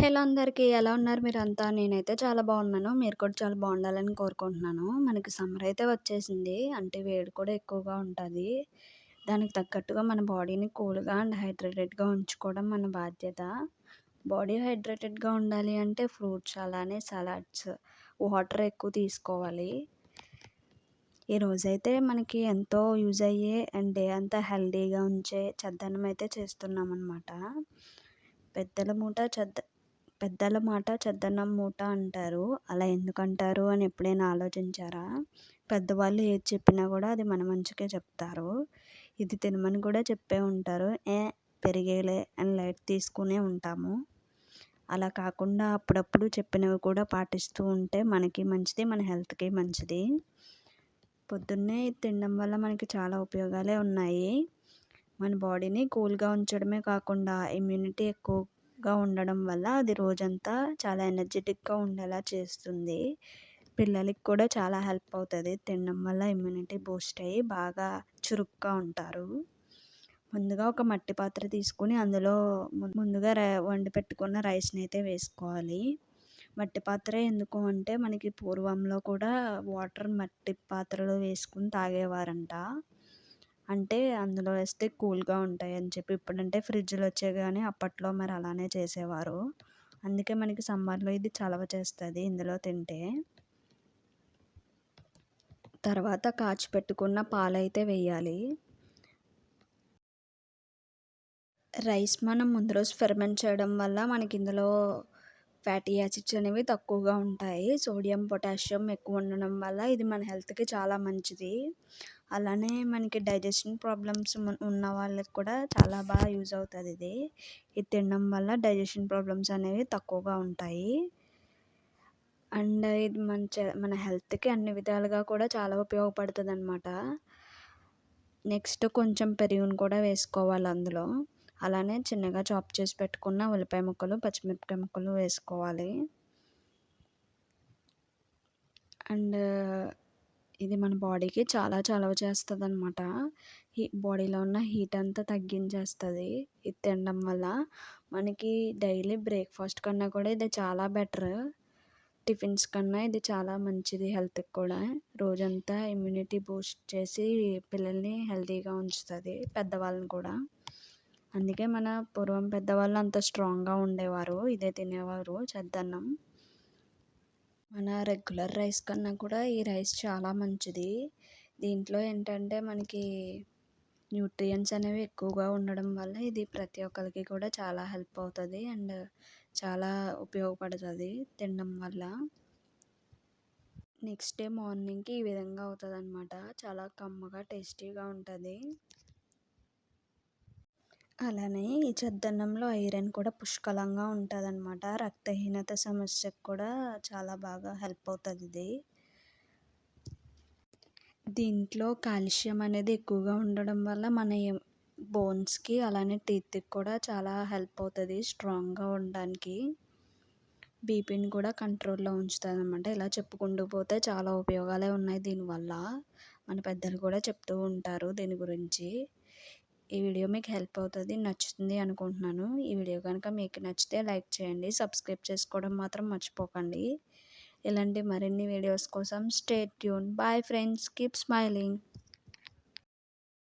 Hello అందరికీ ఎలా ఉన్నారు మీరంతా? నేనైతే చాలా బాగున్నాను. మీరు కూడా చాలా బాగుండాలని కోరుకుంటున్నాను. మనకి సమ్మర్ అయితే వచ్చేసింది. అంటే వేడి కూడా ఎక్కువగా ఉంటది. దానికి తగ్గట్టుగా మన బాడీని కూల్‌గా అండ్ హైడ్రేటెడ్‌గా ఉంచుకోవడం మన బాధ్యత. బాడీ హైడ్రేటెడ్‌గా ఉండాలి అంటే ఫ్రూట్స్ అలానే సలాడ్స్, వాటర్ ఎక్కువ తీసుకోవాలి. ఈరోజైతే మనకి ఎంతో యూజ్ అయ్యే అండ్ డే అంతా హెల్తీగా ఉంచే చద్దన్నం అయితే చేస్తున్నామనమాట. పెద్దల మూట చెద్ద పెద్దల మాట చద్దన్నం మూట అంటారు. అలా ఎందుకంటారు అని ఎప్పుడైనా ఆలోచించారా? పెద్దవాళ్ళు ఏది చెప్పినా కూడా అది మన మంచికే చెప్తారు. ఇది తినమని కూడా చెప్పే ఉంటారు. పెరిగేలే అని లైట్ తీసుకునే ఉంటాము. అలా కాకుండా అప్పుడప్పుడు చెప్పినవి కూడా పాటిస్తూ ఉంటే మనకి మంచిది, మన హెల్త్‌కి మంచిది. పొద్దున్నే ఇది తినడం వల్ల మనకి చాలా ఉపయోగాలే ఉన్నాయి. మన బాడీని కూల్‌గా ఉంచడమే కాకుండా ఇమ్యూనిటీ ఎక్కువగా ఉండడం వల్ల అది రోజంతా చాలా ఎనర్జెటిక్‌గా ఉండేలా చేస్తుంది. పిల్లలకి కూడా చాలా హెల్ప్ అవుతది. తినడం వల్ల ఇమ్యూనిటీ బూస్ట్ అయ్యి బాగా చురుగ్గా ఉంటారు. ముందుగా ఒక మట్టి పాత్ర తీసుకొని అందులో ముందుగా వండి పెట్టుకున్న రైస్‌ని అయితే వేసుకోవాలి. మట్టి పాత్రే ఎందుకు అంటే మనకి పూర్వంలో కూడా వాటర్ మట్టి పాత్రలో వేసుకొని తాగేవారంట. అంటే అందులో వేస్తే కూల్‌గా ఉంటాయని చెప్పి. ఇప్పుడంటే ఫ్రిడ్జ్‌లు వచ్చాయి గానీ అప్పట్లో మరి అలానే చేసేవారు. అందుకే మనకి సమ్మర్‌లో ఇది చలవ చేస్తది ఇందులో తింటే. తర్వాత కాచి పెట్టుకున్న పాలైతే వెయ్యాలి. రైస్ మనం ముందు రోజు ఫెర్మెంట్ చేయడం వల్ల మనకి ఇందులో ఫ్యాటీ యాసిడ్స్ అనేవి తక్కువగా ఉంటాయి. సోడియం, పొటాషియం ఎక్కువ ఉండడం వల్ల ఇది మన హెల్త్‌కి చాలా మంచిది. అలానే మనకి డైజెషన్ ప్రాబ్లమ్స్ ఉన్న వాళ్ళకి కూడా చాలా బాగా యూజ్ అవుతది ఇది. ఇది తినడం వల్ల డైజెషన్ ప్రాబ్లమ్స్ అనేవి తక్కువగా ఉంటాయి. అండ్ ఇది మన హెల్త్‌కి అన్ని విధాలుగా కూడా చాలా ఉపయోగపడుతదనమాట. నెక్స్ట్ కొంచెం పెరుగును కూడా వేసుకోవాలి అందులో. అలానే చిన్నగా చాప్ చేసి పెట్టుకున్న ఉల్లిపాయ ముక్కలు, పచ్చిమిరపకాయ ముక్కలు వేసుకోవాలి. అండ్ ఇది మన బాడీకి చాలా చలవ చేస్తదనమాట. బాడీలో ఉన్న హీట్ అంతా తగ్గించేస్తది ఇది తినడం వల్ల. మనకి డైలీ బ్రేక్‌ఫాస్ట్ కన్నా కూడా ఇది చాలా బెటర్. టిఫిన్స్ కన్నా ఇది చాలా మంచిది హెల్త్‌కి కూడా. రోజంతా ఇమ్యూనిటీ బూస్ట్ చేసి పిల్లల్ని హెల్తీగా ఉంచుతది. పెద్దవాళ్ళని కూడా. అందుకే మన పూర్వం పెద్దవాళ్ళు అంత స్ట్రాంగ్‌గా ఉండేవారు. ఇదే తినేవారు చద్దన్నం. మన రెగ్యులర్ రైస్ కన్నా కూడా ఈ రైస్ చాలా మంచిది. దీంట్లో ఏంటంటే మనకి న్యూట్రియంట్స్ అనేవి ఎక్కువగా ఉండడం వల్ల ఇది ప్రతి ఒక్కరికి కూడా చాలా హెల్ప్ అవుతది. అండ్ చాలా ఉపయోగపడుతది తినడం వల్ల. నెక్స్ట్ డే మార్నింగ్‌కి ఈ విధంగా అవుతదనమాట. చాలా కమ్మగా, టేస్టీగా ఉంటది. అలానే ఈ చద్దన్నంలో ఐరన్ కూడా పుష్కలంగా ఉంటదనమాట. రక్తహీనత సమస్యకు కూడా చాలా బాగా హెల్ప్ అవుతదిది. దీంట్లో కాల్షియం అనేది ఎక్కువగా ఉండడం వల్ల మన బోన్స్‌కి అలానే టీత్‌కి కూడా చాలా హెల్ప్ అవుతది స్ట్రాంగ్‌గా ఉండడానికి. బీపీని కూడా కంట్రోల్‌లో ఉంచుతదనమాట. ఇలా చెప్పుకుంటూ పోతే చాలా ఉపయోగాలే ఉన్నాయి దీనివల్ల. మన పెద్దలు కూడా చెప్తూ ఉంటారు దీని గురించి. ఈ వీడియో మీకు హెల్ప్ అవుతది, నచ్చుతుంది అనుకుంటున్నాను. ఈ వీడియో కనుక మీకు నచ్చితే లైక్ చేయండి. సబ్స్క్రైబ్ చేసుకోవడం మాత్రం మర్చిపోకండి. ఇలాంటి మరిన్ని వీడియోస్ కోసం stay tune. Bye friends. Keep smiling.